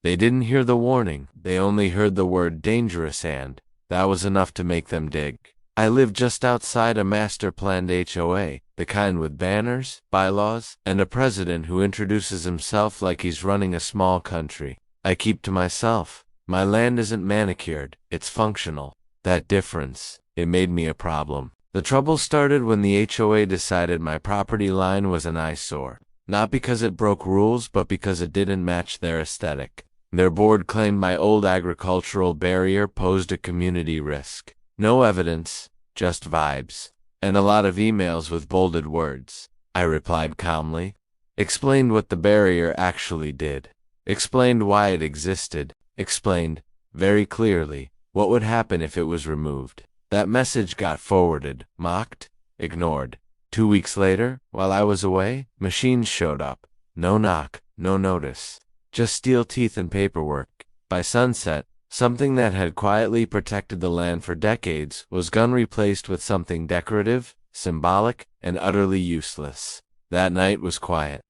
They didn't hear the warning, they only heard the word dangerous, and that was enough to make them dig. I live just outside a master-planned HOA, the kind with banners, bylaws, and a president who introduces himself like he's running a small country. I keep to myself. My land isn't manicured, it's functional. That difference, it made me a problem. The trouble started when the HOA decided my property line was an eyesore. Not because it broke rules, but because it didn't match their aesthetic. Their board claimed my old agricultural barrier posed a community risk. No evidence, just vibes. And a lot of emails with bolded words. I replied calmly. Explained what the barrier actually did. Explained why it existed. Explained, very clearly, what would happen if it was removed. That message got forwarded, mocked, ignored. 2 weeks later, while I was away, machines showed up. No knock, no notice. Just steel teeth and paperwork. By sunset, something that had quietly protected the land for decades was gone, replaced with something decorative, symbolic, and utterly useless. That night was quiet.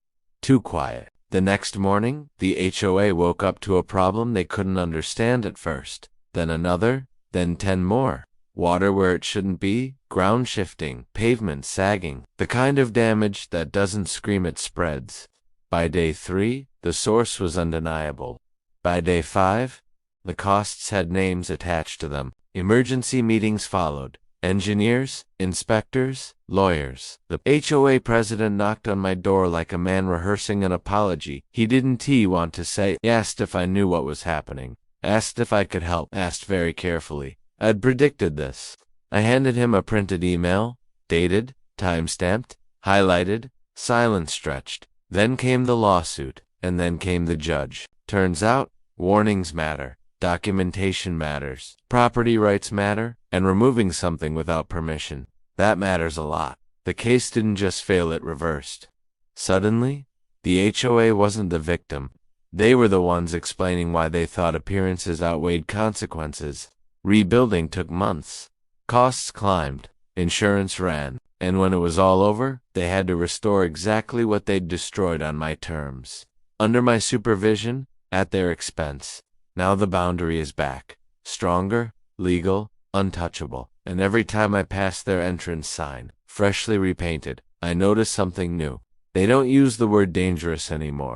Too quiet. The next morning, the HOA woke up to a problem they couldn't understand at first. Then another, then 10 more. Water where it shouldn't be, ground shifting, pavement sagging, the kind of damage that doesn't scream, it spreads. By day 3, the source was undeniable. By day 5, the costs had names attached to them. Emergency meetings followed. Engineers, inspectors, lawyers. The HOA president knocked on my door like a man rehearsing an apology. He didn't want to say. He asked if I knew what was happening. Asked if I could help. Asked very carefully. I'd predicted this. I handed him a printed email, dated, time-stamped, highlighted, silence stretched. Then came the lawsuit, and then came the judge. Turns out, warnings matter, documentation matters, property rights matter, and removing something without permission, that matters a lot. The case didn't just fail, it reversed. Suddenly, the HOA wasn't the victim. They were the ones explaining why they thought appearances outweighed consequences. Rebuilding took months. Costs climbed. Insurance ran. And when it was all over, they had to restore exactly what they'd destroyed on my terms. Under my supervision, at their expense. Now the boundary is back. Stronger, legal, untouchable. And every time I pass their entrance sign, freshly repainted, I notice something new. They don't use the word dangerous anymore.